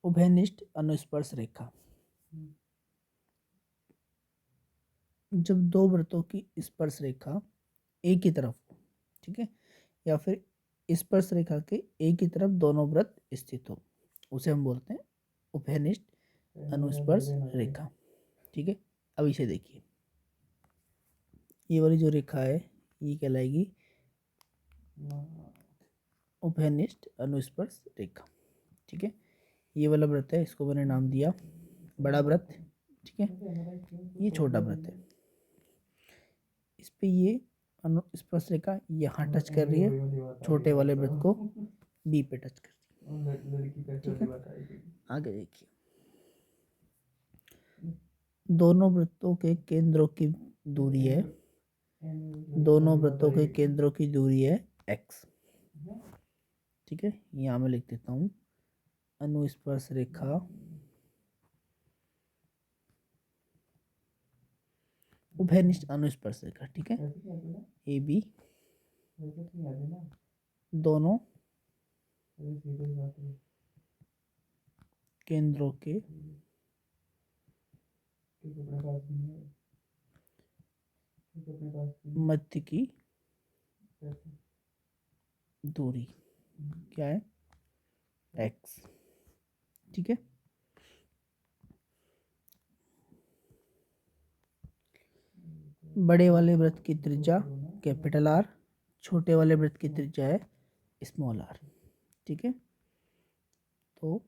उभयनिष्ठ अनुस्पर्श रेखा। जब दो वृत्तों की स्पर्श रेखा एक ही तरफ हो, ठीक है, या फिर स्पर्श रेखा के एक ही तरफ दोनों वृत्त स्थित हो, उसे हम बोलते हैं उभयनिष्ठ अनुस्पर्श रेखा। ठीक है, अब इसे देखिए, ये वाली जो रेखा है ये कहलाएगी उभयनिष्ठ अनुस्पर्श रेखा। ठीक है, ये वाला वृत्त है, इसको मैंने नाम दिया बड़ा वृत्त। ठीक है, ये छोटा वृत्त है, इस पे ये अनुस्पर्श रेखा यहाँ टच कर रही है, छोटे वाले वृत्त को बी पे टच कर रही है। ठीक है, आगे देखिए, दोनों वृत्तों के केंद्रों की दूरी है, दोनों वृत्तों के केंद्रों की दूरी है x। ठीक है, यहाँ मैं लिख देता हूँ अनुस्पर्श रेखा उभयनिष्ठ अनुस्पर्श रेखा। ठीक है, ए बी दोनों केंद्रों के मध्य की दूरी क्या है x। ठीक है, बड़े वाले वृत्त की त्रिज्या कैपिटल R, छोटे वाले वृत्त की त्रिज्या है स्मॉल r। ठीक है, तो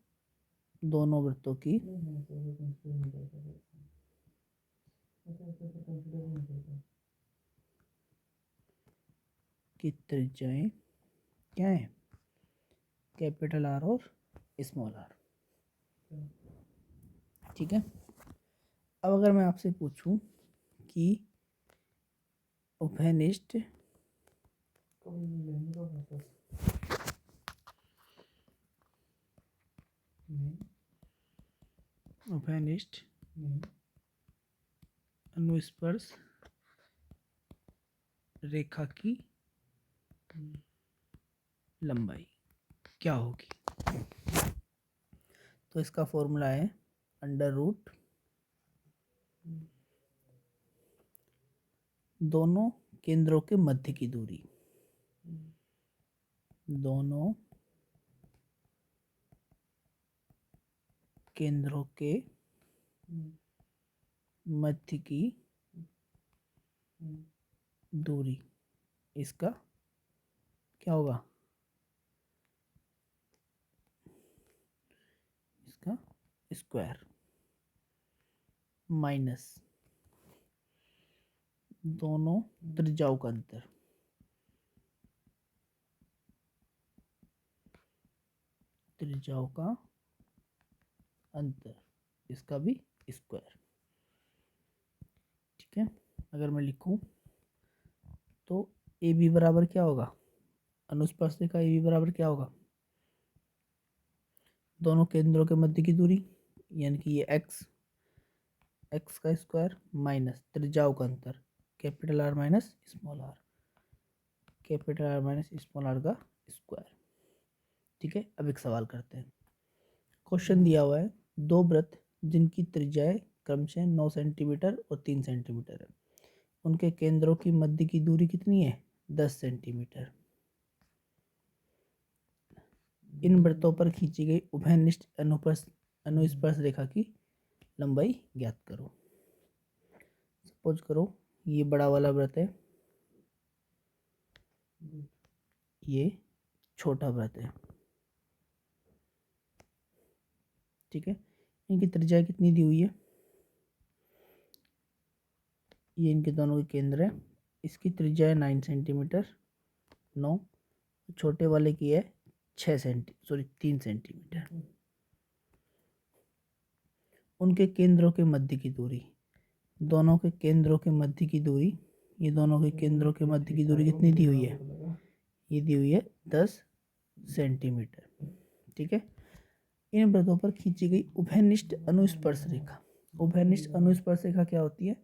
दोनों वृत्तों की त्रिज्याएं क्या है कैपिटल R और स्मॉल r। ठीक है, अब अगर मैं आपसे पूछूं कि उभयनिष्ठ अनुस्पर्श रेखा की लंबाई क्या होगी, तो इसका फॉर्मूला है अंडर रूट दोनों केंद्रों के मध्य की दूरी, दोनों केंद्रों के मध्य की दूरी, इसका क्या होगा, इसका स्क्वायर माइनस दोनों त्रिज्याओं का अंतर, त्रिज्याओं का अंतर, इसका भी स्क्वायर। ठीक है, अगर मैं लिखूं तो ए बी बराबर क्या होगा, अनुस्पर्श रेखा ए बी बराबर क्या होगा, दोनों केंद्रों के मध्य की दूरी यानी कि ये एक्स का स्क्वायर माइनस त्रिज्याओं का अंतर capital R minus small r, capital R minus small r का स्क्वायर। ठीक है, अब एक सवाल करते हैं। क्वेश्चन दिया हुआ है दो वृत्त जिनकी त्रिज्याएं क्रमशः 9 सेंटीमीटर और 3 सेंटीमीटर है, उनके केंद्रों की मध्य की दूरी कितनी है 10 सेंटीमीटर। इन वृत्तों पर खींची गई उभयनिष्ठ अनुस्पर्श रेखा की लंबाई ज्ञात करो। सपोज करो ये बड़ा वाला वृत्त है, ये छोटा वृत्त है। ठीक है, इनकी त्रिज्या कितनी दी हुई है, ये इनके दोनों के केंद्र है, इसकी त्रिज्या है 9 सेंटीमीटर 9, छोटे वाले की है 3 सेंटीमीटर। उनके केंद्रों के मध्य की दूरी, दोनों के केंद्रों के मध्य की दूरी, ये दोनों के केंद्रों के मध्य की दूरी कितनी दी हुई है, ये दी हुई है 10 सेंटीमीटर। ठीक है, इन वृत्तों पर खींची गई उभयनिष्ठ अनुस्पर्श रेखा, उभयनिष्ठ अनुस्पर्श रेखा क्या होती है,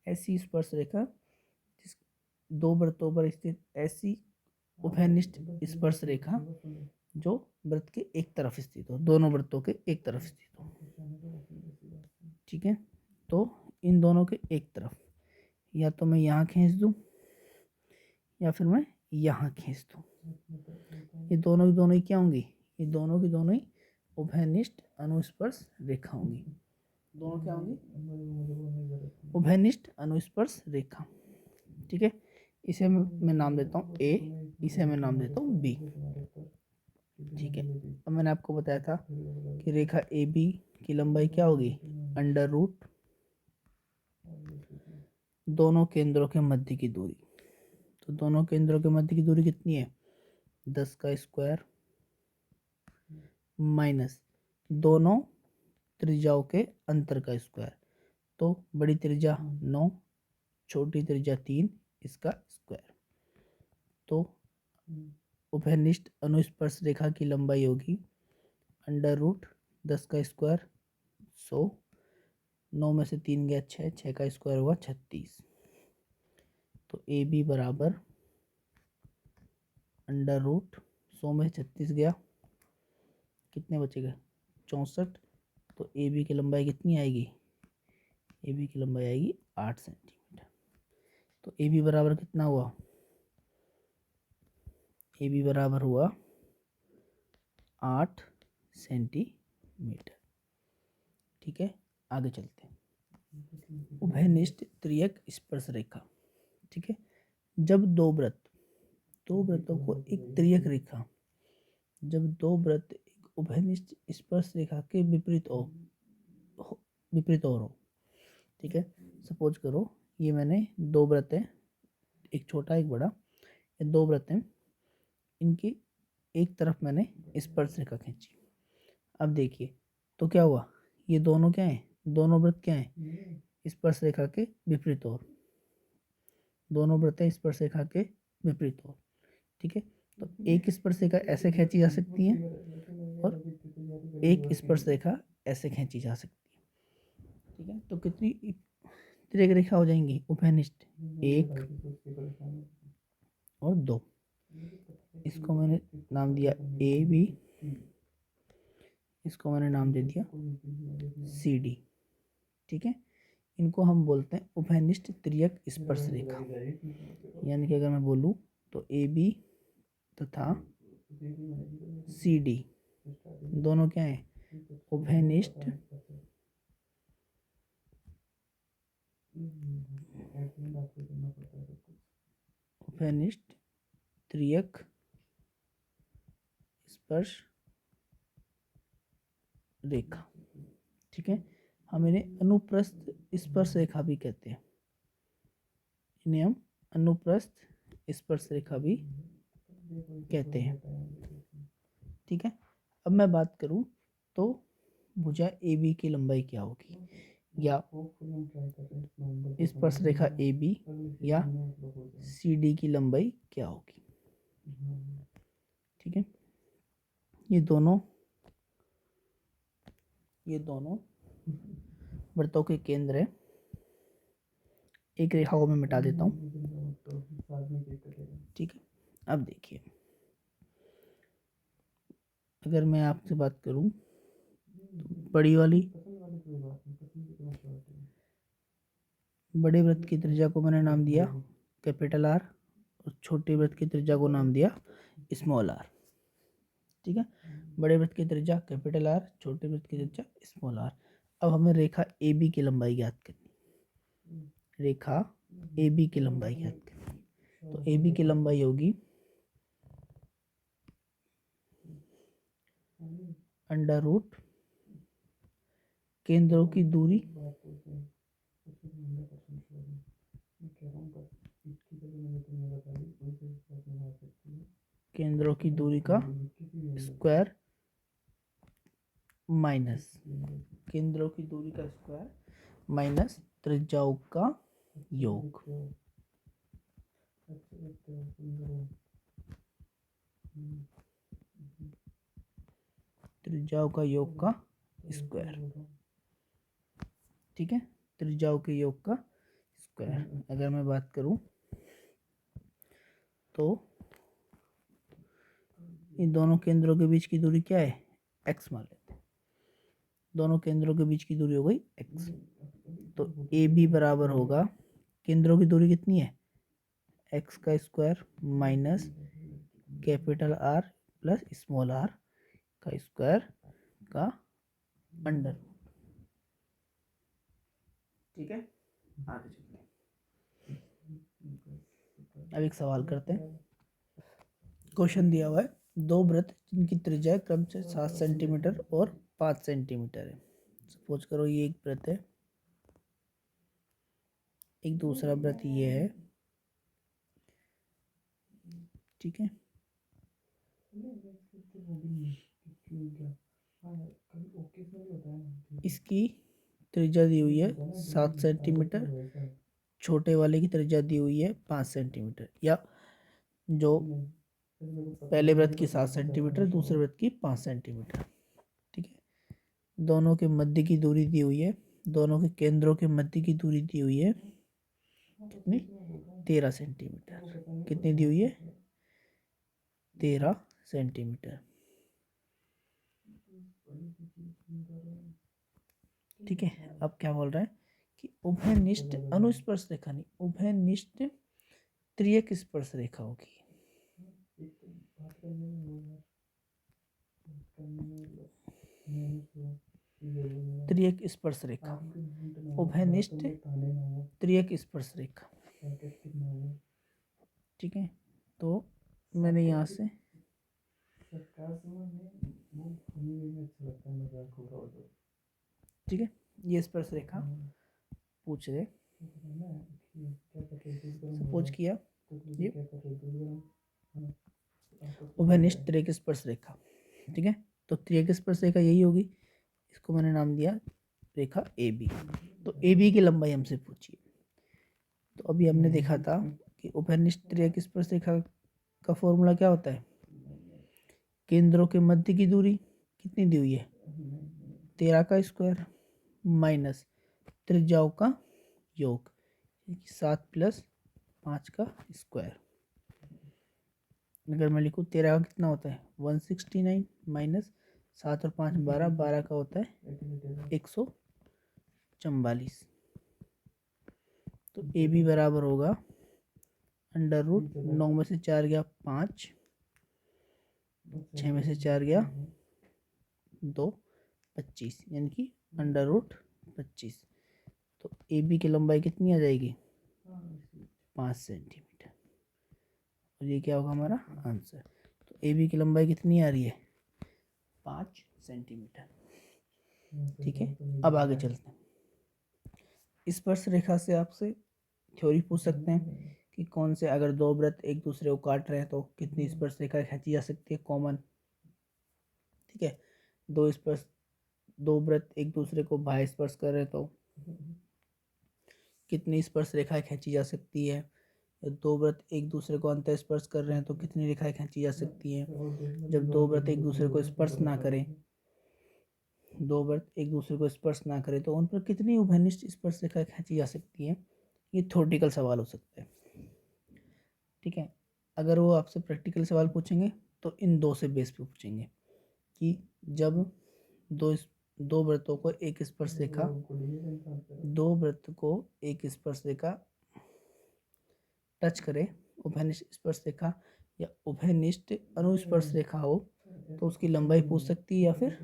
ऐसी स्पर्श रेखा जिस दो वृत्तों पर स्थित ऐसी उभयनिष्ठ स्पर्श रेखा जो वृत्त के एक तरफ स्थित हो, दोनों वृत्तों के एक तरफ स्थित हो। ठीक है, तो इन दोनों के एक तरफ या तो मैं यहाँ खींच दूँ या फिर मैं यहाँ खींच दूँ। ये दोनों की दोनों ही क्या होंगी, ये दोनों की दोनों ही उभयनिष्ठ अनुस्पर्श रेखा होंगी। दोनों क्या होंगी, उभयनिष्ठ अनुस्पर्श रेखा। ठीक है, इसे मैं नाम देता हूँ ए, इसे मैं नाम देता हूँ बी। ठीक है, अब मैंने आपको बताया था कि रेखा ए बी की लंबाई क्या होगी, अंडर रूट दोनों केंद्रों के मध्य की दूरी। तो दोनों केंद्रों के मध्य की दूरी कितनी है, 10 का स्क्वायर माइनस दोनों त्रिज्याओं के अंतर का स्क्वायर। तो बड़ी त्रिज्या 9, छोटी त्रिज्या 3, इसका स्क्वायर। तो उभयनिष्ठ अनुस्पर्श रेखा की लंबाई होगी अंडर रूट 10 का स्क्वायर 100, 9 में से 3 गया 6, 6 का स्क्वायर हुआ 36। तो ए बी बराबर अंडर रूट 100 में 36 गया, कितने बचेगा 64। तो ए बी की लंबाई कितनी आएगी, ए बी की लंबाई आएगी 8 सेंटीमीटर। तो ए बी बराबर कितना हुआ, ए बी बराबर हुआ 8 सेंटीमीटर। ठीक है, आगे चलते हैं। उभयनिष्ठ त्रियक स्पर्श रेखा। ठीक है, जब दो वृत्तों को एक त्रियक रेखा, जब दो वृत्त एक उभयनिष्ठ स्पर्श रेखा के विपरीत हो। ठीक है, सपोज करो ये मैंने दो वृत्त हैं, एक छोटा एक बड़ा, ये दो वृत्त हैं, इनकी एक तरफ मैंने स्पर्श रेखा खींची। अब देखिए तो क्या हुआ, ये दोनों क्या हैं, दोनों वृत्त क्या हैं, स्पर्श रेखा के विपरीत ओर, दोनों वृत्त स्पर्श रेखा के विपरीत ओर। ठीक है, तो एक स्पर्श रेखा ऐसे खींची जा सकती है और एक स्पर्श रेखा ऐसे खींची जा सकती है। ठीक है, तो कितनी त्रिक रेखा हो जाएंगी उभयनिष्ठ, 1 और 2। इसको मैंने नाम दिया ए बी, इसको मैंने नाम दे दिया सी डी। ठीक है, इनको हम बोलते हैं उभयनिष्ठ त्रियक स्पर्श रेखा। यानी कि अगर मैं बोलूँ तो ए बी तथा सी डी दोनों क्या है, उभयनिष्ठ त्रियक स्पर्श रेखा। ठीक है, हम इन्हें अनुप्रस्थ स्पर्श रेखा भी कहते हैं, इन्हें हम अनुप्रस्थ स्पर्श रेखा भी कहते हैं। ठीक है, अब मैं बात करूं तो भुजा ए बी की लंबाई क्या होगी, या स्पर्श रेखा ए बी या सी डी की लंबाई क्या होगी। ठीक है, ये दोनों वृत्तों के केंद्र है। एक रेखा को मैं मिटा देता हूँ। ठीक है, अब देखिए अगर मैं आपसे बात करूं तो बड़ी वाली बड़े वृत्त की त्रिज्या को मैंने नाम दिया कैपिटल आर और छोटे वृत्त की त्रिज्या को नाम दिया स्मॉल आर। ठीक है, बड़े वृत्त की त्रिज्या कैपिटल आर, छोटे वृत्त की त्रिज्या स्मॉल आर। अब हमें रेखा ए बी की लंबाई ज्ञात करनी, रेखा ए बी की लंबाई ज्ञात करनी। तो ए बी की लंबाई होगी अंडर रूट केंद्रों की दूरी का स्क्वायर माइनस केंद्रों की दूरी का स्क्वायर माइनस त्रिज्याओं का योग। त्रिज्याओं का योग का स्क्वायर। ठीक है, त्रिज्याओं के योग का स्क्वायर। अगर मैं बात करूं तो इन दोनों केंद्रों के बीच की दूरी क्या है, x मान लेते हैं। दोनों केंद्रों के बीच की दूरी हो गई x। तो ए बी बराबर होगा, केंद्रों की दूरी कितनी है, x का square minus capital R plus small r का स्क्वायर का अंडर। ठीक है, आगे चलते हैं। अब एक सवाल करते हैं। क्वेश्चन दिया हुआ है, दो वृत्त जिनकी त्रिज्या क्रम से 7 सेंटीमीटर और 5 सेंटीमीटर है। सपोज करो ये एक वृत्त है, एक दूसरा वृत्त ये है। ठीक है, इसकी त्रिज्या दी हुई है 7 सेंटीमीटर, छोटे वाले की त्रिज्या दी हुई है 5 सेंटीमीटर, या जो पहले वृत्त की 7 सेंटीमीटर, दूसरे वृत्त की 5 सेंटीमीटर। ठीक है, दोनों के मध्य की दूरी दी हुई है, दोनों के केंद्रों के मध्य की दूरी दी हुई है कितनी, 13 सेंटीमीटर। कितनी दी हुई है, 13 सेंटीमीटर। ठीक है, अब क्या बोल रहा है कि उभयनिष्ठ अनुस्पर्श रेखा नहीं, उभयनिष्ठ त्रियक स्पर्श रेखा होगी। त्रियक स्पर्श रेखा, उभयनिष्ठ त्रियक स्पर्श रेखा। ठीक है, तो मैंने यहाँ से ठीक है, ये स्पर्श रेखा पूछ रहे, सपोज किया ये उभयनिष्ठ त्रियक स्पर्श रेखा। ठीक है, तो त्रियक स्पर्श रेखा यही होगी, इसको मैंने नाम दिया रेखा ए बी। तो ए बी की लंबाई हमसे पूछिए। तो अभी हमने देखा था कि उभयनिष्ठ त्रियक स्पर्श रेखा का फॉर्मूला क्या होता है, केंद्रों के मध्य की दूरी कितनी दी हुई है, 13 का स्क्वायर माइनस त्रिज्याओं का योग 7 प्लस 5 का स्क्वायर। अगर मैं लिखूँ 13 का कितना होता है 169 माइनस 7 और 5 12, 12 का होता है 144। तो ए बी बराबर होगा अंडर रूट 9 में से 4 गया 5, 6 में से 4 गया 2, 25, यानी कि अंडर रूट 25। तो ए बी की लंबाई कितनी आ जाएगी, 5 सेंटीमीटर। और ये क्या होगा हमारा आंसर। तो ए बी की लंबाई कितनी आ रही है, 5 सेंटीमीटर। ठीक है, अब आगे चलते हैं। स्पर्श रेखा से आपसे थ्योरी पूछ सकते हैं कि कौन से, अगर दो वृत्त एक दूसरे को काट रहे हैं तो कितनी स्पर्श रेखा खींची जा सकती है, कॉमन। ठीक है, दो वृत्त एक दूसरे को बाह्य स्पर्श कर रहे हैं तो कितनी स्पर्श रेखाएं खींची जा सकती है, या दो वृत्त एक दूसरे को अंतः स्पर्श कर रहे हैं तो कितनी रेखाएं खींची जा सकती हैं। जब दो वृत्त एक दूसरे को स्पर्श ना करें, दो वृत्त एक दूसरे को स्पर्श ना करें तो उन पर कितनी उभयनिष्ठ स्पर्श रेखाएं खींची जा सकती हैं। ये थ्योरेटिकल सवाल हो सकते हैं। ठीक है, अगर वो आपसे प्रैक्टिकल सवाल पूछेंगे तो इन दो से बेस पे पूछेंगे कि जब दो वृत्तों को एक स्पर्श रेखा, दो वृत्त को एक स्पर्श रेखा टच करे, उभयनिष्ठ स्पर्श रेखा या उभयनिष्ठ अनुस्पर्श रेखा हो, तो उसकी लंबाई पूछ सकती है, या फिर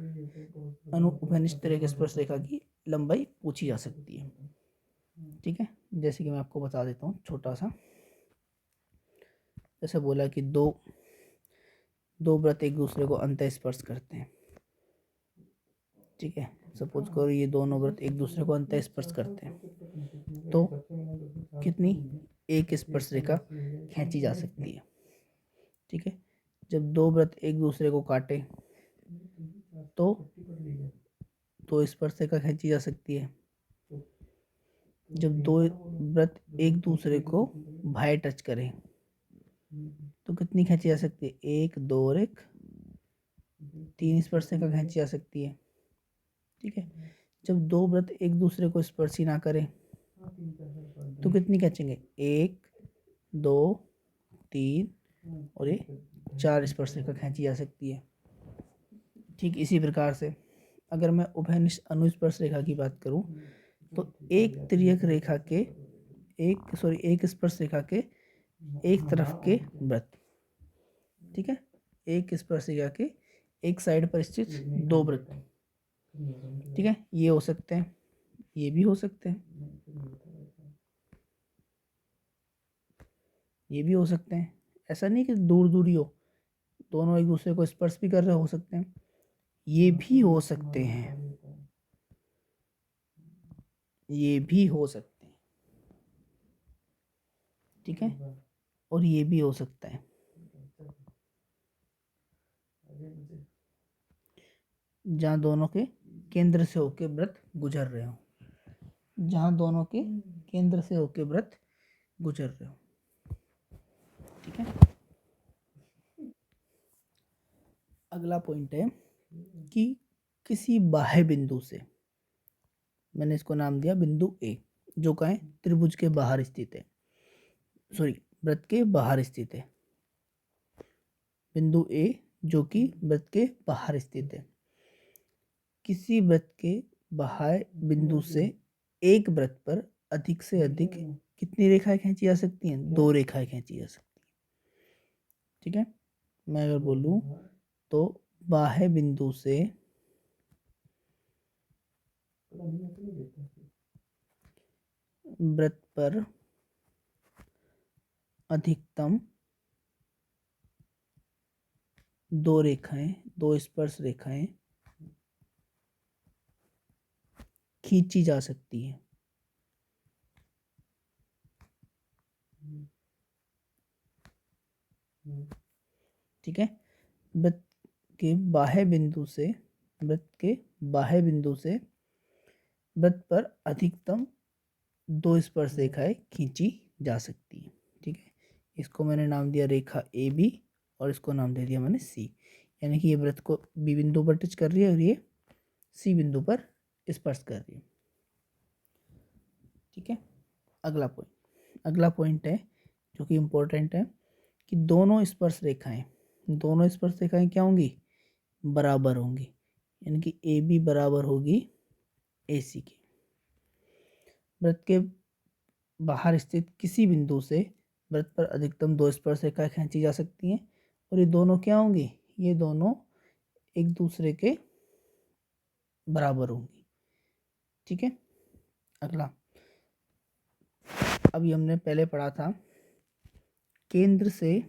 उभयनिष्ठ त्रियक स्पर्श रेखा की लंबाई पूछी जा सकती है। ठीक है, जैसे कि मैं आपको बता देता हूँ छोटा सा। जैसे बोला कि दो वृत्त एक दूसरे को अंतः स्पर्श करते हैं। ठीक है, सपोज करो ये दोनों वृत्त एक दूसरे को अंतः स्पर्श करते हैं, तो कितनी एक स्पर्श रेखा खींची जा सकती है। ठीक है, जब दो वृत्त एक दूसरे को काटे तो दो स्पर्श रेखा खींची जा सकती है। जब दो वृत्त एक दूसरे को बाह्य टच करें तो कितनी खींची जा सकती है, 1 2 और 1 3 स्पर्श रेखा खींची जा सकती है। ठीक है, जब दो वृत्त एक दूसरे को स्पर्श ही ना करें तो कितनी खींचेंगे, 1 2 3 और ये 4 स्पर्श रेखा खींची जा सकती है। ठीक इसी प्रकार से अगर मैं उभयनिष्ठ अनुस्पर्श रेखा की बात करूं तो एक तिर्यक रेखा के एक स्पर्श रेखा के एक तरफ के वृत्त, ठीक है, एक स्पर्श रेखा के एक साइड पर स्थित 2 वृत्त, ठीक है, ये हो सकते हैं, ये भी हो सकते हैं, ये भी हो सकते हैं। ऐसा नहीं कि दूर दूर ही हो, दोनों एक दूसरे को स्पर्श भी कर रहे हो सकते हैं, ये भी हो सकते हैं, ये भी हो सकते हैं, ठीक है, और ये भी हो सकता है। जहाँ दोनों के केंद्र से होके वृत्त गुजर रहे हो, जहाँ दोनों के केंद्र से होके वृत्त गुजर रहे हो, ठीक है। अगला पॉइंट है कि किसी बाह्य बिंदु से, मैंने इसको नाम दिया बिंदु ए, जो कहें त्रिभुज के बाहर स्थित है, सॉरी वृत्त के बाहर स्थित है, बिंदु ए जो कि वृत्त के बाहर स्थित है। किसी वृत्त के बाह्य बिंदु से एक वृत्त पर अधिक से अधिक कितनी रेखाएं खींची जा सकती हैं? 2 रेखाएं खींची जा सकती हैं, ठीक है। मैं अगर बोलूं तो बाह्य बिंदु से वृत्त पर अधिकतम 2 रेखाएं, 2 स्पर्श रेखाएं खींची जा सकती है, ठीक है। वृत्त के बाह्य बिंदु से वृत्त के बाह्य बिंदु से वृत्त पर अधिकतम 2 स्पर्श रेखाएं खींची जा सकती है, ठीक है। इसको मैंने नाम दिया रेखा ए बी और इसको नाम दे दिया मैंने सी, यानी कि ये वृत्त को बी बिंदु पर टच कर रही है और ये सी बिंदु पर स्पर्श कर रही है, ठीक है। अगला पॉइंट है जो कि इम्पोर्टेंट है कि दोनों स्पर्श रेखाएं क्या होंगी? बराबर होंगी, यानी कि ए बी बराबर होगी ए सी की। वृत्त के बाहर स्थित किसी बिंदु से वृत्त पर अधिकतम 2 स्पर्श रेखाएं खींची जा सकती हैं और ये दोनों क्या होंगी? ये दोनों एक दूसरे के बराबर होंगी, ठीक है। अगला, अभी हमने पहले पढ़ा था केंद्र से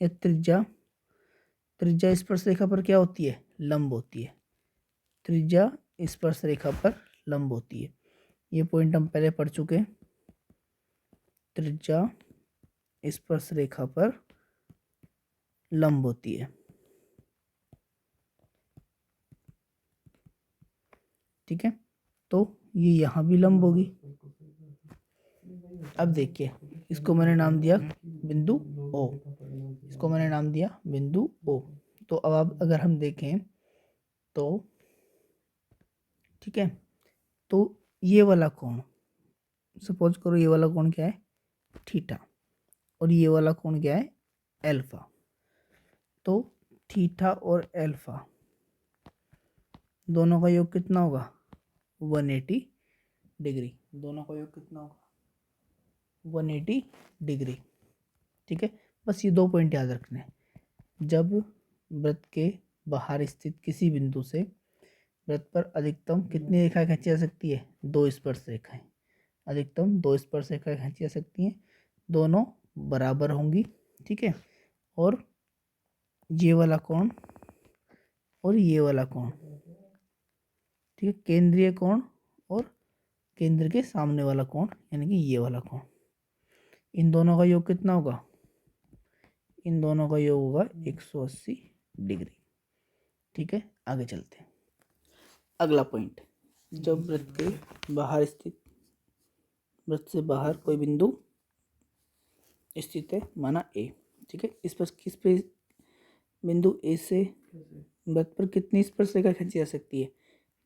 या त्रिज्या स्पर्श रेखा पर क्या होती है? लंब होती है, त्रिज्या स्पर्श रेखा पर लंब होती है। ये पॉइंट हम पहले पढ़ चुके हैं, त्रिज्या स्पर्श रेखा पर लंब होती है, ठीक है। तो ये यहाँ भी लंब होगी। अब देखिए, इसको मैंने नाम दिया बिंदु ओ, इसको मैंने नाम दिया बिंदु ओ। तो अब अगर हम देखें तो, ठीक है, तो ये वाला कोण, सपोज करो ये वाला कोण क्या है? थीटा, और ये वाला कोण क्या है? अल्फा। तो थीटा और अल्फा दोनों का योग कितना होगा? 180 डिग्री। दोनों का योग कितना होगा? 180 डिग्री, ठीक है। बस ये 2 पॉइंट याद रखने हैं। जब वृत्त के बाहर स्थित किसी बिंदु से वृत्त पर अधिकतम कितनी रेखाएं खींची जा सकती है? 2 स्पर्श रेखाएं, अधिकतम 2 स्पर्श रेखाएं खींची जा सकती हैं, दोनों बराबर होंगी, ठीक है। और ये वाला कोण और ये वाला कोण, ठीक है, केंद्रीय कोण और केंद्र के सामने वाला कोण, यानी कि ये वाला कोण, इन दोनों का योग कितना होगा? इन दोनों का योग होगा 180 डिग्री, ठीक है। आगे चलते हैं। अगला पॉइंट, जब वृत्त के बाहर स्थित, वृत्त से बाहर कोई बिंदु स्थित है, माना ए, ठीक है, इस पर किस पे बिंदु ए से वृत्त पर कितनी स्पर्श रेखा खींची जा सकती है?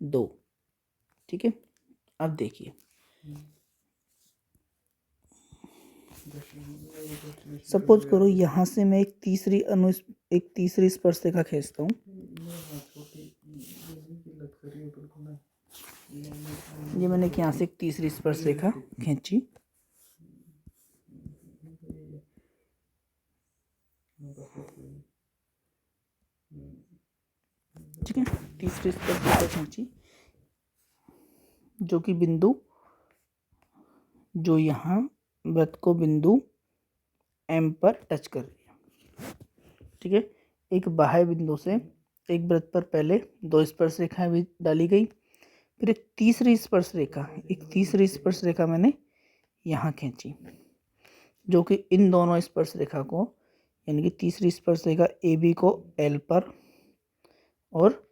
2, ठीक है। अब देखिए, सपोज करो यहाँ से मैं एक तीसरी स्पर्शरेखा खींचता हूँ। ये मैंने यहाँ से एक तीसरी स्पर्शरेखा खींची। ठीक है, तीसरी स्पर्शरेखा खींची जो कि बिंदु, जो यहाँ वृत्त को बिंदु M पर टच कर रही है। ठीक है, एक बाह्य बिंदु से एक वृत्त पर पहले 2 स्पर्शरेखाएं भी डाली गई, फिर एक तीसरी स्पर्शरेखा मैंने यहाँ खींची जो कि इन दोनों स्पर्शरेखा को, यानी कि तीसरी स्पर्शरेखा AB को L पर और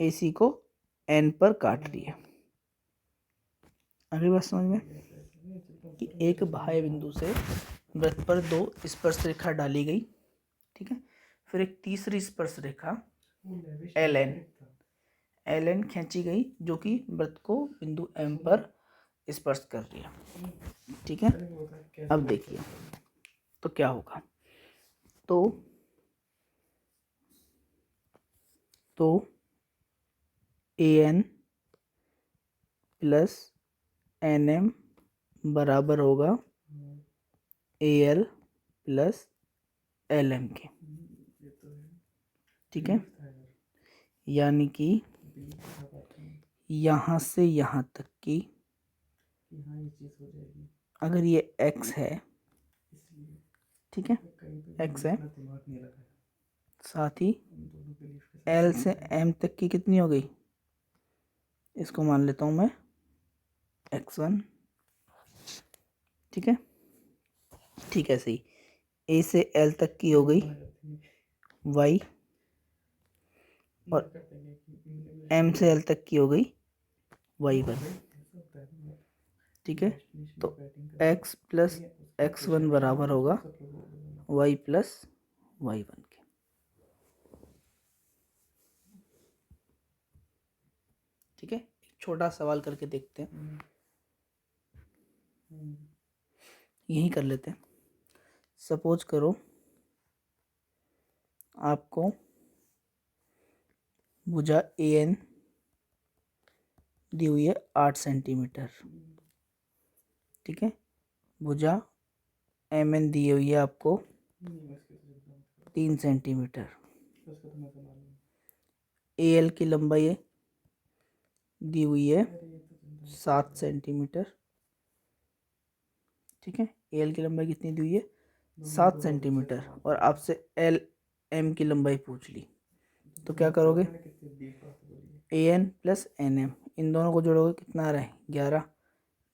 AC को N पर काट रही है। अगली बात समझ में कि एक बाह्य बिंदु से वृत्त पर 2 स्पर्शरेखा डाली गई। ठीक है, फिर एक तीसरी स्पर्शरेखा LN खींची गई जो कि वृत्त को बिंदु M पर स्पर्श कर रही है। ठीक है, अब देखिए तो क्या होगा। तो AN प्लस NM बराबर होगा AL प्लस LM के। ठीक है, यानी कि यहाँ से यहाँ तक की अगर ये x है, ठीक है, x है, साथ ही L से M तक की कितनी हो गई, इसको मान लेता हूँ मैं x1। ठीक है, ठीक है, सही। A से L तक की हो गई y और M से L तक की हो गई y1। ठीक है, तो x प्लस x1 बराबर होगा y प्लस y1 के। ठीक है, एक छोटा सवाल करके देखते हैं, यही कर लेते हैं। सपोज करो आपको भुजा AN दी हुई है 8 सेंटीमीटर। ठीक है, भुजा MN दी हुई है आपको 3 सेंटीमीटर। AL की लंबाई दी हुई है 7 सेंटीमीटर। ठीक है, AL की लंबाई कितनी दी हुई है 7 सेंटीमीटर और आपसे LM की लंबाई पूछ ली, तो क्या करोगे, AN प्लस NM इन दोनों को जोड़ोगे, कितना आ रहा है 11,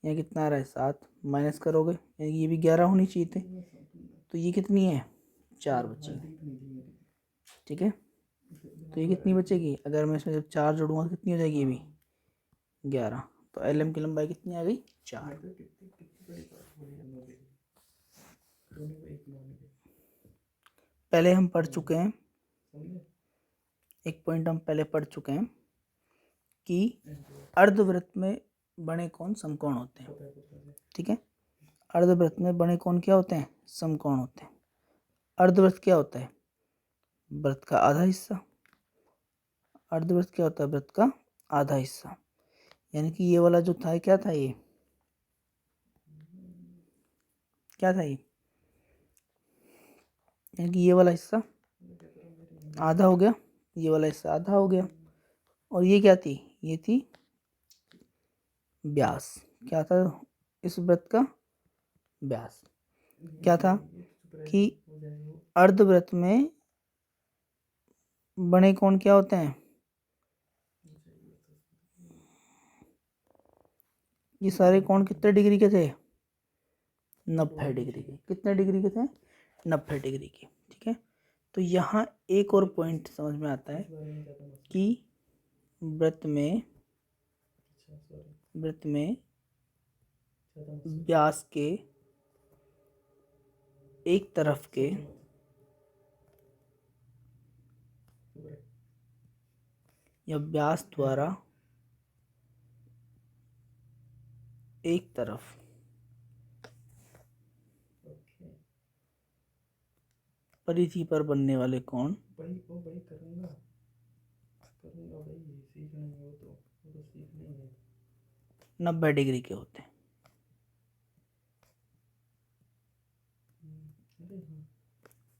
या कितना आ रहा है 7, माइनस करोगे, यानी कि ये भी 11 होनी चाहिए थे, तो ये कितनी है 4 बचेगी। ठीक है, तो ये कितनी बचेगी, अगर मैं इसमें जब 4 जोड़ूंगा तो कितनी हो जाएगी, ये भी 11, तो LM की लंबाई कितनी आ गई 4। पहले हम पढ़ चुके हैं, एक पॉइंट हम पहले पढ़ चुके हैं कि अर्धवृत्त में बने कोण समकोण होते हैं। ठीक है, अर्धवृत्त में बने कोण क्या होते हैं, समकोण होते हैं। अर्धवृत्त क्या होता है, वृत्त का आधा हिस्सा। अर्धवृत्त क्या होता है, वृत्त का आधा हिस्सा, यानी कि ये वाला जो था क्या था, ये क्या था, ये यानी कि ये वाला हिस्सा आधा हो गया, ये वाला हिस्सा आधा हो गया, और ये क्या थी, ये थी व्यास। क्या था इस वृत्त का व्यास, क्या था कि अर्धवृत्त में बने कोण क्या होते हैं, ये सारे कोण कितने डिग्री के थे, 90 डिग्री के। कितने डिग्री के थे, 90 डिग्री के। ठीक है, तो यहाँ एक और पॉइंट समझ में आता है कि वृत्त में व्यास के एक तरफ के या व्यास द्वारा एक तरफ परिधि पर बनने वाले कोण 90 डिग्री के होते हैं।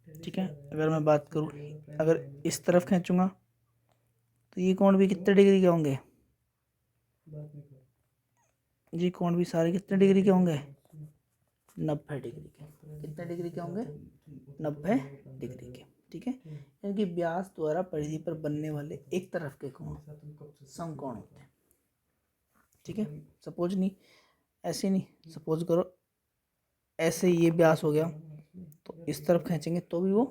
ठीक है, अगर मैं बात करूँ, अगर इस तरफ खींचूंगा तो ये कोण भी कितने डिग्री के होंगे, ये कोण भी सारे कितने डिग्री के होंगे, 90 डिग्री के। कितने डिग्री के होंगे, 90 डिग्री के। ठीक है, क्योंकि व्यास द्वारा परिधि पर बनने वाले एक तरफ के कोण समकोण होते हैं। ठीक है, सपोज नहीं, ऐसे नहीं, सपोज करो ऐसे ये व्यास हो गया तो इस तरफ खींचेंगे तो भी वो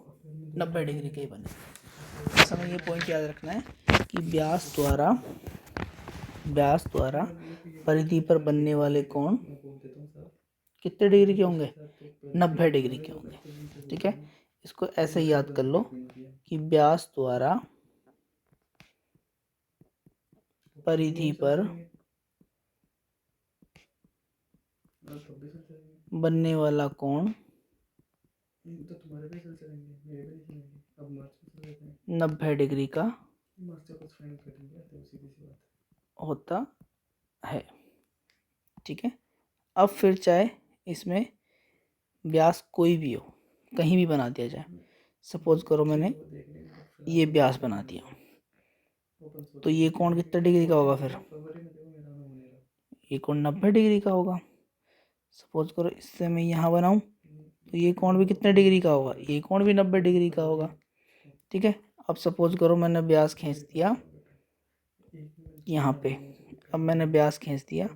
90 डिग्री के ही बने। इस समय ये पॉइंट याद रखना है कि व्यास द्वारा परिधि पर बनने वाले कोण कितने डिग्री के होंगे, 90 डिग्री के होंगे। ठीक है, इसको ऐसे ही याद कर लो कि व्यास द्वारा परिधि पर बनने वाला कोण 90 डिग्री का होता है। ठीक है, अब फिर चाहे इसमें व्यास कोई भी हो, कहीं भी बना दिया जाए, सपोज करो मैंने ये व्यास बना दिया तो ये कोण कितने डिग्री का होगा, फिर ये कोण 90 डिग्री का होगा। सपोज करो इससे मैं यहाँ बनाऊं तो ये कोण भी कितने डिग्री का होगा, ये कोण भी 90 डिग्री का होगा। ठीक है, अब सपोज करो मैंने व्यास खींच दिया यहाँ पे, अब मैंने व्यास खींच दिया,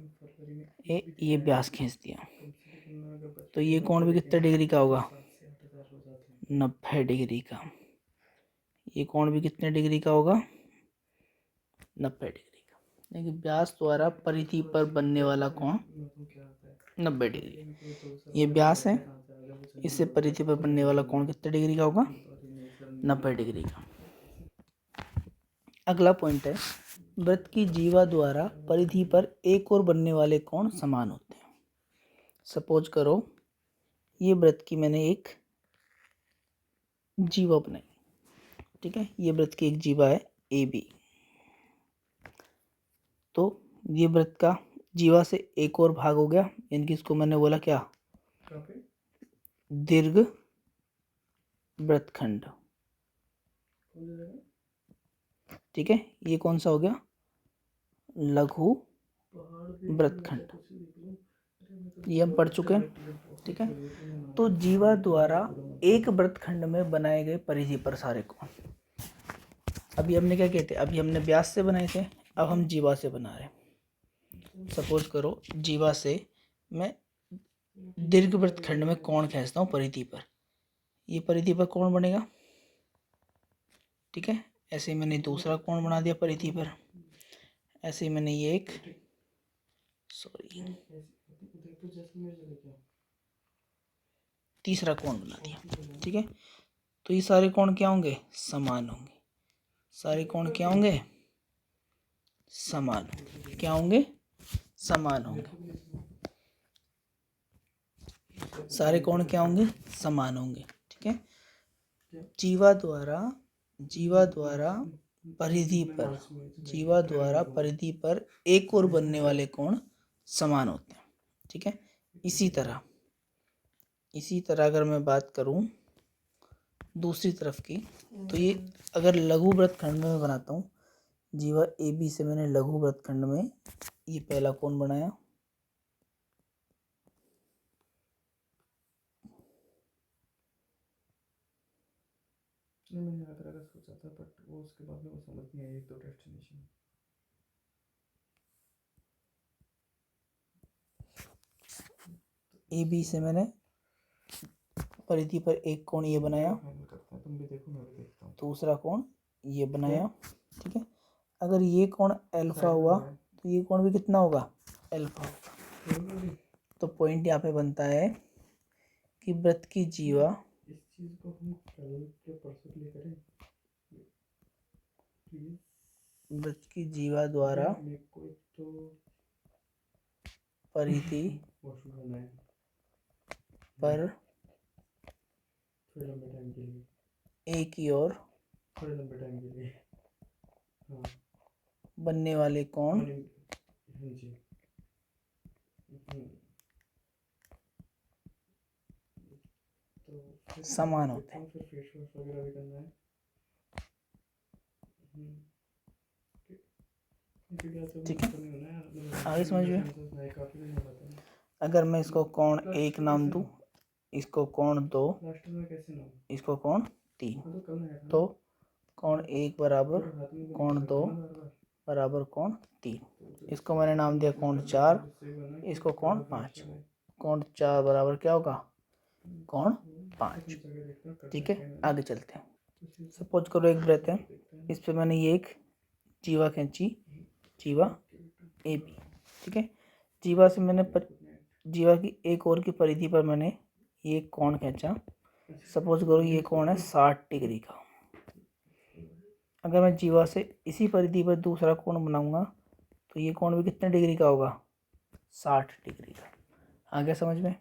ये व्यास खींच दिया तो ये कोण भी कितने डिग्री का होगा, 90 डिग्री का। ये कोण भी कितने डिग्री का होगा, 90 डिग्री का। लेकिन व्यास द्वारा परिधि पर बनने वाला कोण 90 डिग्री। ये व्यास है, इससे परिधि पर बनने वाला कोण कितने डिग्री का होगा, 90 डिग्री का। अगला पॉइंट है, वृत्त की जीवा द्वारा परिधि पर एक और बनने वाले कोण समान होते हैं। सपोज करो ये वृत्त की मैंने एक जीवा बनाई। ठीक है, ये वृत्त की एक जीवा है AB, तो ये वृत्त का जीवा से एक और भाग हो गया, यानी कि इसको मैंने बोला क्या, दीर्घ वृत्तखंड। ठीक है, ये कौन सा हो गया, लघु वृत्तखंड, ये हम पढ़ चुके हैं। ठीक है, तो जीवा द्वारा एक वृत्तखंड में बनाए गए परिधि पर सारे कोण, अभी हमने क्या किए थे, अभी हमने व्यास से बनाए थे, अब हम जीवा से बना रहे हैं। सपोज करो जीवा से मैं दीर्घ वृत्तखंड में कोण खींचता हूँ परिधि पर, ये परिधि पर कोण बनेगा। ठीक है, ऐसे ही मैंने दूसरा कोण बना दिया परिधि पर, ऐसे ही मैंने ये एक तीसरा कोण बना दिया। ठीक है, तो ये सारे कोण क्या होंगे, समान होंगे। सारे कोण क्या होंगे, समान होंगे। क्या होंगे, समान होंगे। सारे कोण क्या होंगे, समान होंगे। ठीक है, जीवा द्वारा परिधि पर एक और बनने वाले कोण समान होते हैं। ठीक है, इसी तरह अगर मैं बात करूं दूसरी तरफ की, तो ये अगर लघु वृत्तखंड में मैं बनाता हूँ, जीवा AB से मैंने लघु वृत्तखंड में ये पहला कोण बनाया, मैंने अगर सोचा था बट वो उसके बाद में वो समझ नहीं आई, तो डेस्टिनेशन AB से मैंने परिधि पर एक कोण ये बनाया, तुम भी देखो मैं भी देखता हूँ, दूसरा कोण ये बनाया। ठीक है, अगर ये कोण अल्फा हुआ तो ये कोण भी कितना होगा, अल्फा होगा। तो पॉइंट यहाँ पे बनता है कि वृत्त की जीवा, इस चीज को हम कल के परसों के लिए करें, वृत्त की जीवा द्वारा परिधि पर ए की ओर बनने वाले कोण समान होते हैं। ठीक है, आगे समझ में। अगर मैं इसको कोण 1 नाम दूं, इसको कोण 2, इसको कोण 3, तो कोण 1 बराबर कोण 2 बराबर कोण 3। इसको मैंने नाम दिया कोण 4, इसको कोण 5। कोण 4 बराबर क्या होगा? कोण 5। ठीक है, आगे चलते हैं। सपोज करो एक वृत्त है, इस पे मैंने ये एक जीवा खींची, जीवा ए बी। ठीक है, जीवा से मैंने जीवा की एक और की परिधि पर मैंने ये कोण खींचा। सपोज करो ये कोण है 60 डिग्री का। अगर मैं जीवा से इसी परिधि पर दूसरा कोण बनाऊंगा तो ये कोण भी कितने डिग्री का होगा? 60 डिग्री का। आगे समझ में?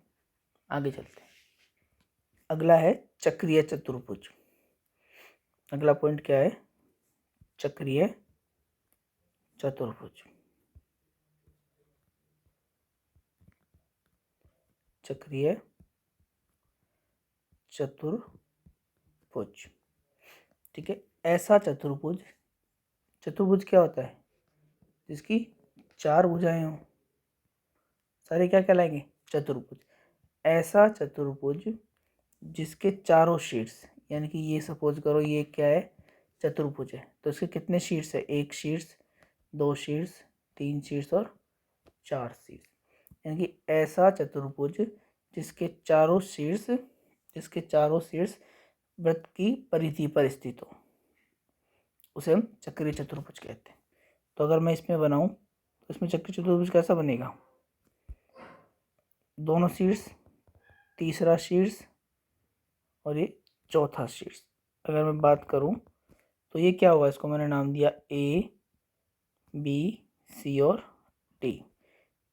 आगे चलते हैं। अगला है चक्रीय चतुर्भुज। अगला पॉइंट क्या है? चक्रीय चतुर्भुज। चक्रीय चतुर्भुज। ठीक है, ऐसा चतुर्भुज, चतुर्भुज क्या होता है? जिसकी 4 भुजाएं हों, सारे क्या कहलाएंगे? चतुर्भुज। ऐसा चतुर्भुज जिसके चारों शीर्ष, यानी कि ये सपोज करो ये क्या है? चतुर्भुज है, तो इसके कितने शीर्ष है? 1 शीर्ष, 2 शीर्ष, 3 शीर्ष और 4 शीर्ष। यानी कि ऐसा चतुर्भुज जिसके चारों शीर्ष वृत्त की परिधि पर स्थित हो, उसे हम चक्रीय चतुर्भुज कहते हैं। तो अगर मैं इसमें बनाऊं तो इसमें चक्रीय चतुर्भुज कैसा बनेगा? दोनों शीर्ष, तीसरा शीर्ष और ये चौथा शीर्ष। अगर मैं बात करूं तो ये क्या होगा? इसको मैंने नाम दिया ए बी सी और डी।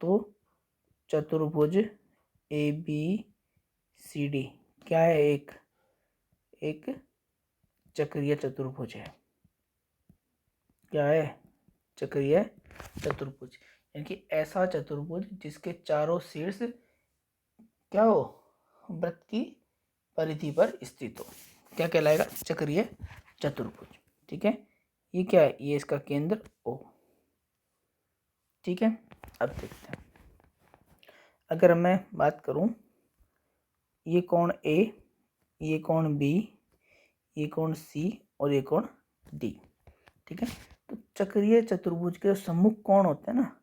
तो चतुर्भुज ए बी सी डी क्या है? एक चक्रीय चतुर्भुज है। क्या है? चक्रीय चतुर्भुज। यानी कि ऐसा चतुर्भुज जिसके चारों शीर्ष क्या हो? वृत्त की परिधि पर स्थित हो, क्या कहलाएगा? चक्रीय चतुर्भुज। ठीक है, ये क्या है? ये इसका केंद्र O। ठीक है, अब देखते हैं। अगर मैं बात करूं, ये कोण A, ये कोण B, ये कोण C और ये कोण D। ठीक है, तो चक्रीय चतुर्भुज के सम्मुख कोण होते हैं ना,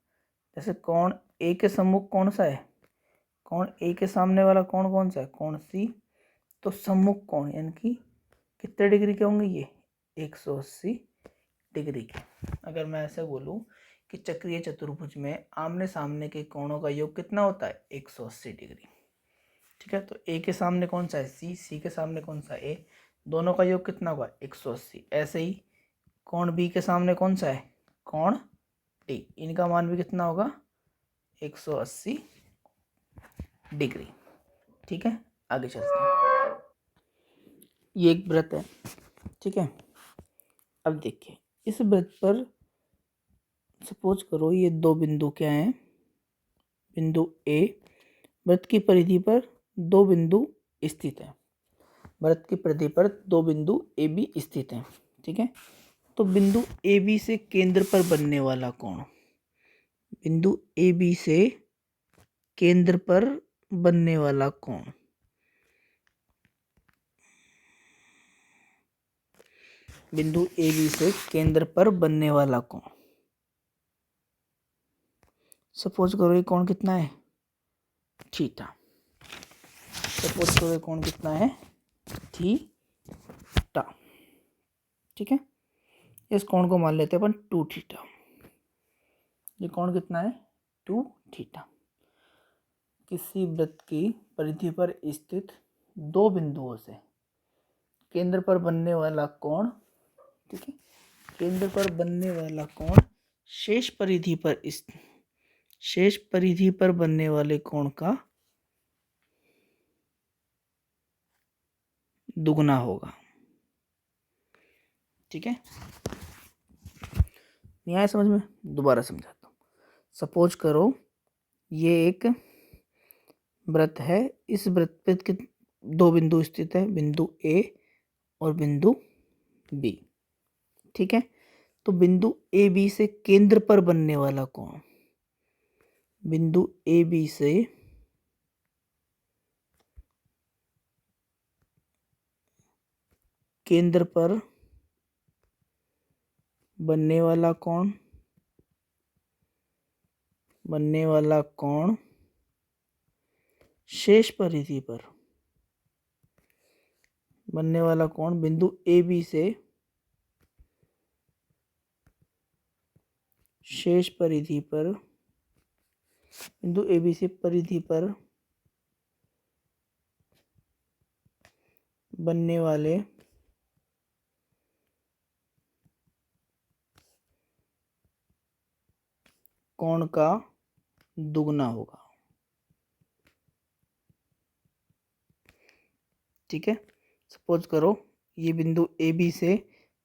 जैसे कोण A के सम्मुख कौन सा है? कोण A के सामने वाला कोण कौन सा है? कोण C। तो सम्मुख कोण यानी कि कितने डिग्री के होंगे? ये 180 डिग्री के। अगर मैं ऐसे बोलूं कि चक्रीय चतुर्भुज में आमने सामने के कोणों का योग कितना होता है? 180 डिग्री। ठीक है, तो ए के सामने कौन सा है? सी के सामने कौन सा है? ए। दोनों का योग कितना होगा? 180। ऐसे ही कोण बी के सामने कौन सा है? कोण डी। इनका मान भी कितना होगा? 180 डिग्री। ठीक है, आगे चलते हैं। ये एक वृत्त है। ठीक है, अब देखिए इस वृत्त पर सपोज करो ये 2 बिंदु क्या हैं? बिंदु ए, वृत्त की परिधि पर 2 बिंदु स्थित हैं। वृत्त की परिधि पर 2 बिंदु ए बी स्थित हैं। ठीक है, तो बिंदु ए बी से केंद्र पर बनने वाला कोण, बिंदु ए बी से केंद्र पर बनने वाला कोण, बिंदु ए बी से केंद्र पर बनने वाला कोण, सपोज करो ये कोण कितना है? थीटा। सपोज करो ये कोण कितना है? थीटा। ठीक है, इस कोण को मान लेते हैं अपन 2 थीटा। ये कोण कितना है? 2 थीटा। किसी वृत्त की परिधि पर स्थित 2 बिंदुओं से केंद्र पर बनने वाला कोण, ठीक है, केंद्र पर बनने वाला कोण शेष परिधि पर बनने वाले कोण का दुगना होगा। ठीक है, नहीं आया समझ में? दोबारा समझाता हूँ। सपोज करो ये एक वृत्त है, इस वृत्त पे के दो बिंदु स्थित है, बिंदु ए और बिंदु बी। ठीक है, तो बिंदु ए बी से केंद्र पर बनने वाला कोण, बिंदु ए बी से केंद्र पर बनने वाला कोण, शेष परिधि पर बनने वाला कोण बिंदु ए बी से शेष परिधि पर, बिंदु ए बी से परिधि पर बनने वाले कोण का दुगना होगा। ठीक है, सपोज करो ये बिंदु ए बी से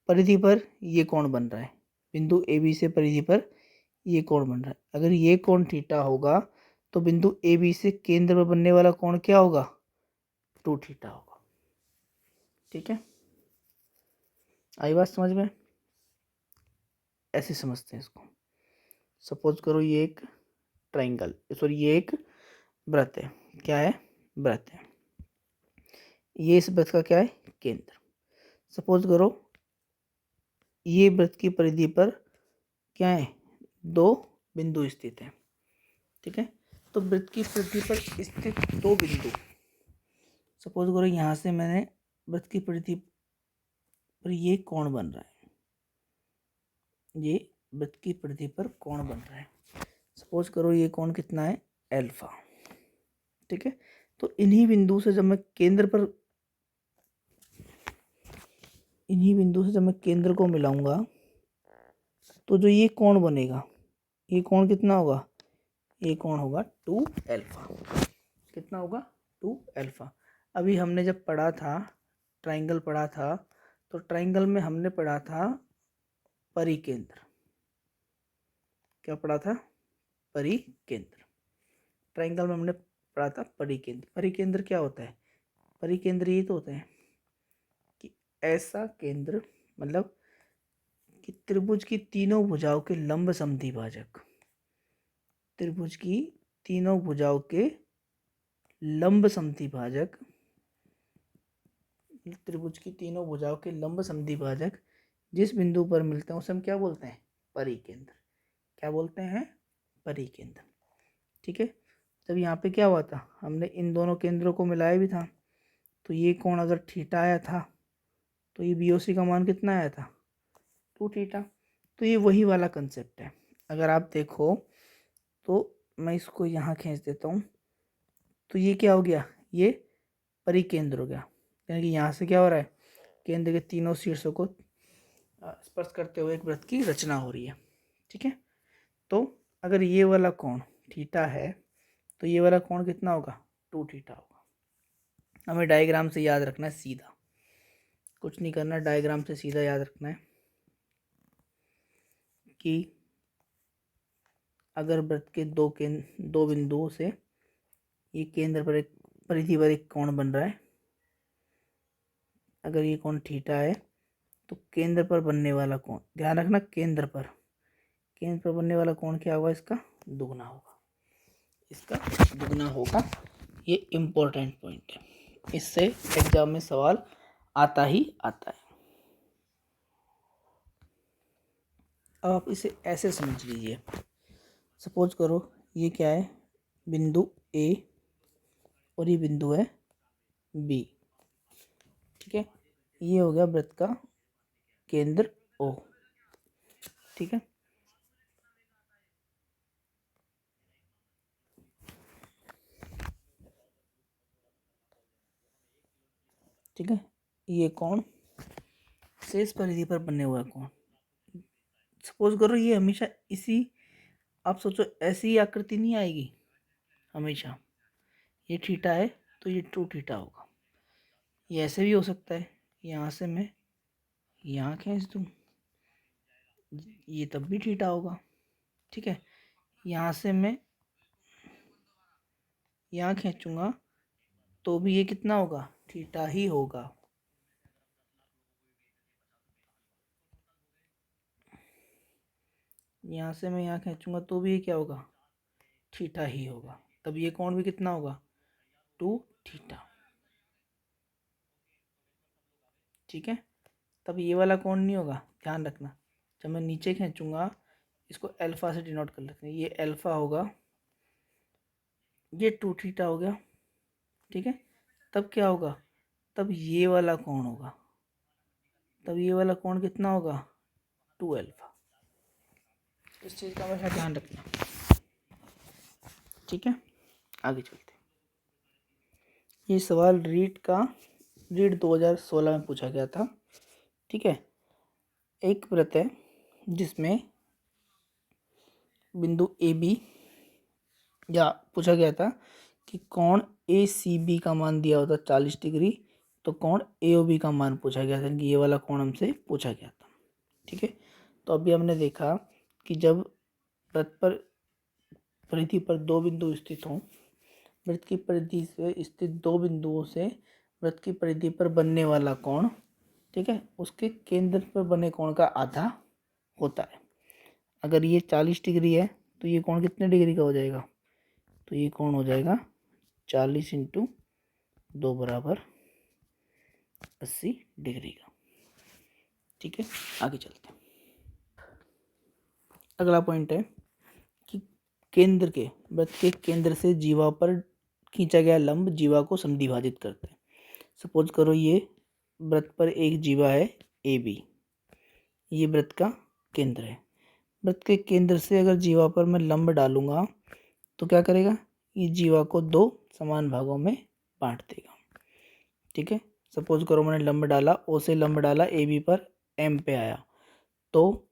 परिधि पर ये कोण बन रहा है, बिंदु ए बी से परिधि पर ये कोण बन रहा है। अगर ये कोण थीटा होगा तो बिंदु ए बी से केंद्र पर बनने वाला कोण क्या होगा, 2 थीटा होगा। ठीक है, आई बात समझ में? ऐसे समझते हैं इसको। सपोज करो ये एक ट्राइंगल, सॉरी ये एक वृत्त है। क्या है? वृत्त है। ये इस वृत्त का क्या है? केंद्र। सपोज करो ये वृत्त की परिधि पर क्या है? 2 बिंदु स्थित है। ठीक है, तो वृत्त की परिधि पर स्थित 2 बिंदु, सपोज करो यहाँ से मैंने वृत्त की परिधि पर ये कोण बन रहा है, ये वृत्त की परिधि पर कोण बन रहा है। सपोज करो ये कोण कितना है? अल्फा। ठीक है, तो इन्हीं बिंदु से जब मैं केंद्र को मिलाऊंगा तो जो ये कोण बनेगा, ये कोण कितना होगा? ये कोण होगा 2 अल्फा। कितना होगा? 2 अल्फा। अभी हमने जब पढ़ा था ट्राइंगल पढ़ा था, तो ट्राइंगल में हमने पढ़ा था परिकेंद्र। क्या पढ़ा था? परिकेंद्र। ट्राइंगल में हमने पढ़ा था परिकेंद्र। परिकेंद्र क्या होता है? परिकेंद्र ये तो होता है कि ऐसा केंद्र, मतलब कि त्रिभुज की तीनों भुजाओं के लंब समद्विभाजक, त्रिभुज की तीनों भुजाओं के लंब समद्विभाजक, त्रिभुज की तीनों भुजाओं के लंब समद्विभाजक जिस बिंदु पर मिलते हैं उसे हम क्या बोलते हैं? परिकेंद्र। क्या बोलते हैं? परिकेंद्र। ठीक है, जब यहाँ पे क्या हुआ था, हमने इन दोनों केंद्रों को मिलाया भी था, तो ये कोण अगर थीटा आया था तो ये BOC का मान कितना आया था? 2 थीटा। तो ये वही वाला कंसेप्ट है। अगर आप देखो तो मैं इसको यहाँ खींच देता हूँ, तो ये क्या हो गया? ये परिकेंद्र हो गया। यानी कि यहाँ से क्या हो रहा है? केंद्र के तीनों शीर्षों को स्पर्श करते हुए एक वृत्त की रचना हो रही है। ठीक है, तो अगर ये वाला कोण थीटा है तो ये वाला कोण कितना होगा? 2 थीटा होगा। हमें डायग्राम से याद रखना है, सीधा कुछ नहीं करना, डायग्राम से सीधा याद रखना है कि अगर वृत्त के दो बिंदुओं से ये केंद्र पर एक परिधि पर एक कोण बन रहा है, अगर ये कोण थीटा है तो केंद्र पर बनने वाला कोण, ध्यान रखना केंद्र पर बनने वाला कोण क्या होगा? इसका दुगना होगा। इसका दुगना होगा। ये इम्पोर्टेंट पॉइंट है, इससे एग्जाम में सवाल आता ही आता है। अब आप इसे ऐसे समझ लीजिए, सपोज करो ये क्या है? बिंदु ए और ये बिंदु है बी। ठीक है, ये हो गया वृत्त का केंद्र O। ठीक है, ठीक है, ये कोण शेष परिधि पर बने हुआ कोण। सपोज करो ये हमेशा इसी, आप सोचो ऐसी आकृति नहीं आएगी हमेशा। ये थीटा है तो ये 2 थीटा होगा। ये ऐसे भी हो सकता है, यहाँ से मैं यहाँ खींच दूँ, ये तब भी थीटा होगा। ठीक है, यहाँ से मैं यहाँ खींचूंगा तो भी ये कितना होगा, थीटा ही होगा। यहाँ से मैं यहाँ खींचूंगा तो भी ये क्या होगा, थीटा ही होगा। तब ये कोण भी कितना होगा, 2 थीटा। ठीक है, तब ये वाला कोण नहीं होगा, ध्यान रखना। जब मैं नीचे खींचूंगा, इसको अल्फा से डिनोट कर लेते हैं, ये अल्फा होगा, ये 2 थीटा हो गया। ठीक है, तब क्या होगा, तब ये वाला कोण होगा, तब ये वाला कोण कितना होगा, 2 अल्फा। इस चीज़ का हमेशा ध्यान रखना। ठीक है, आगे चलते हैं। ये सवाल रीट 2016 में पूछा गया था। ठीक है, एक वृत्त है जिसमें बिंदु ए बी, या पूछा गया था कि कोण ए सी बी का मान दिया होता 40 डिग्री, तो कोण ए ओ बी का मान पूछा गया था, कि ये वाला कोण हमसे पूछा गया था। ठीक है, तो अभी हमने देखा कि जब वृत्त पर परिधि पर दो बिंदु स्थित हों, वृत्त की परिधि से स्थित दो बिंदुओं से वृत्त की परिधि पर बनने वाला कोण, ठीक है, उसके केंद्र पर बने कोण का आधा होता है। अगर ये 40 डिग्री है तो ये कोण कितने डिग्री का हो जाएगा, तो ये कोण हो जाएगा 40 इंटू 2 बराबर 80 डिग्री का। ठीक है, आगे चलते हैं। अगला पॉइंट है कि केंद्र के वृत्त के केंद्र से जीवा पर खींचा गया लंब जीवा को समद्विभाजित करते हैं। सपोज करो ये वृत्त पर एक जीवा है ए बी, ये वृत्त का केंद्र है। वृत्त के केंद्र से अगर जीवा पर मैं लंब डालूंगा तो क्या करेगा, ये जीवा को दो समान भागों में बांट देगा। ठीक है, सपोज करो मैंने लंब डाला, ओ से लंब डाला ए बी पर, एम पे आया, तो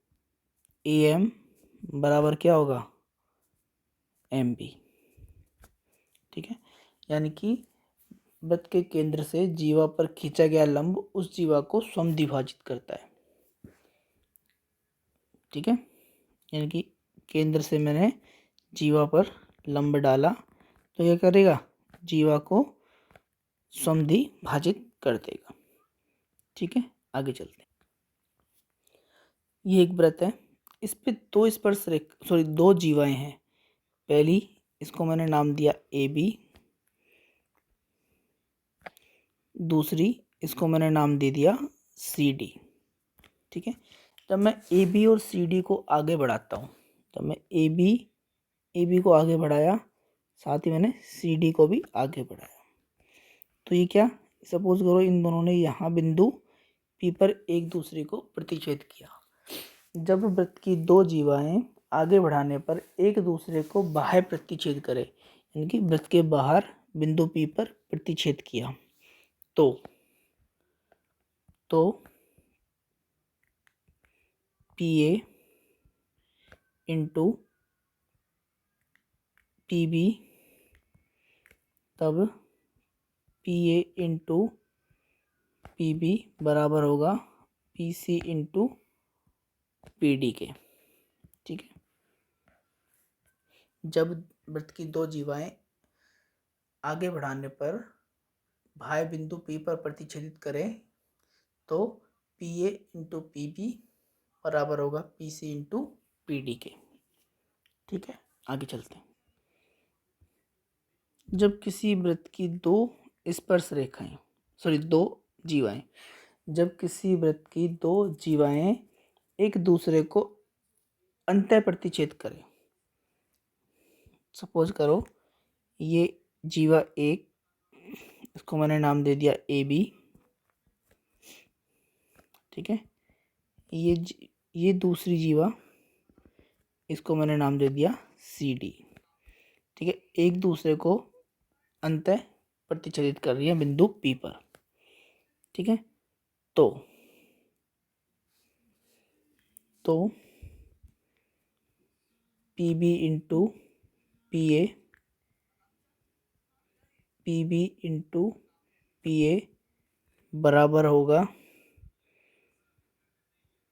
ए एम बराबर क्या होगा, एम बी। ठीक है, यानी कि वृत्त के केंद्र से जीवा पर खींचा गया लंब उस जीवा को समद्विभाजित करता है। ठीक है, यानी कि केंद्र से मैंने जीवा पर लंब डाला तो यह करेगा, जीवा को समद्विभाजित कर देगा। ठीक है, आगे चलते हैं। ये एक वृत्त है, इस पे दो जीवाएं हैं। पहली, इसको मैंने नाम दिया ए बी, दूसरी इसको मैंने नाम दे दिया सी डी। ठीक है, जब मैं ए बी और सी डी को आगे बढ़ाता हूँ, जब मैं ए बी को आगे बढ़ाया, साथ ही मैंने सी डी को भी आगे बढ़ाया, तो ये क्या, सपोज करो इन दोनों ने यहाँ बिंदु पी पर एक दूसरे को प्रतिच्छेद किया। जब वृत्त की दो जीवाएं आगे बढ़ाने पर एक दूसरे को बाह्य प्रतिच्छेद करें, यानी कि वृत्त के बाहर बिंदु पी पर प्रतिच्छेद किया, तो P A into P B, तब P A into P B बराबर होगा P C into P D के। ठीक है, जब वृत्त की दो जीवाएं आगे बढ़ाने पर बाह्य बिंदु पी पर प्रतिच्छेदित करें, तो P A into P B बराबर होगा P C into P D के। ठीक है, आगे चलते हैं। जब किसी वृत्त की दो स्पर्श रेखाएं, दो जीवाएं, जब किसी वृत्त की दो जीवाएं एक दूसरे को अंतः प्रतिच्छेद करें, सपोज करो ये जीवा एक, इसको मैंने नाम दे दिया ए बी। ठीक है, ये दूसरी जीवा, इसको मैंने नाम दे दिया सी डी। ठीक है, एक दूसरे को अंतः प्रतिच्छेदित कर रही है बिंदु पी पर। ठीक है, तो P B into P A, P B into P A बराबर होगा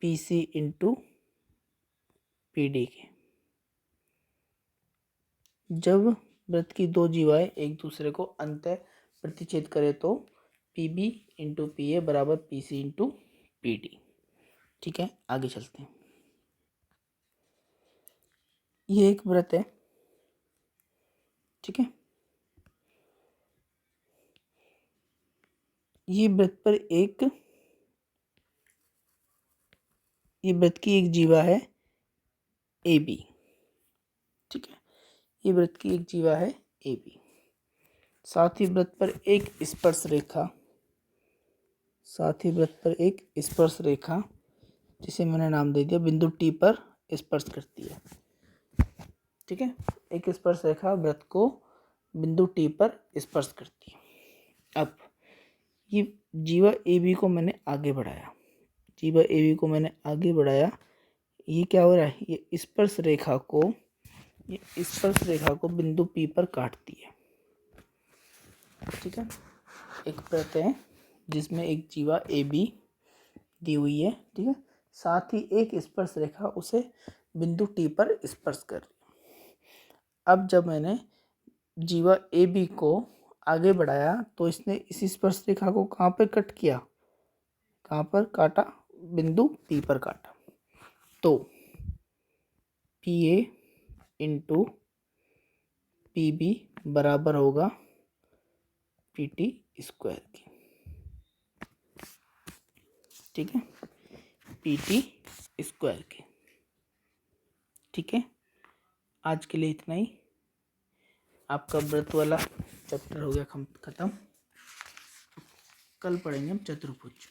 PC इंटू PD के। जब वृत्त की दो जीवाएं एक दूसरे को अंतः प्रतिच्छेद करे तो PB इंटू PA बराबर PC इंटू PD। ठीक है, आगे चलते हैं। ये एक वृत्त है, ठीक है। ये वृत्त पर ये वृत्त की एक जीवा है AB, ठीक है। ये वृत्त की एक जीवा है AB। साथ ही वृत्त पर एक स्पर्श रेखा जिसे मैंने नाम दे दिया बिंदु T पर स्पर्श करती है, ठीक है। एक स्पर्श रेखा वृत्त को बिंदु T पर स्पर्श करती है। अब ये जीवा AB को मैंने आगे बढ़ाया, ये क्या हो रहा है, ये स्पर्श रेखा को बिंदु P पर काटती है, ठीक है। एक वृत्त है जिसमें एक जीवा AB दी हुई है, ठीक है। साथ ही एक स्पर्श रेखा उसे बिंदु T पर स्पर्श कर रही है। अब जब मैंने जीवा AB को आगे बढ़ाया तो इसने इस स्पर्श रेखा को कहाँ पर कट किया, कहाँ पर काटा, बिंदु P पर काटा। तो PA इंटू PB बराबर होगा PT स्क्वायर के, ठीक है, PT स्क्वायर के। ठीक है, आज के लिए इतना ही। आपका वृत्त वाला चैप्टर हो गया खत्म। कल पढ़ेंगे हम चतुर्भुज।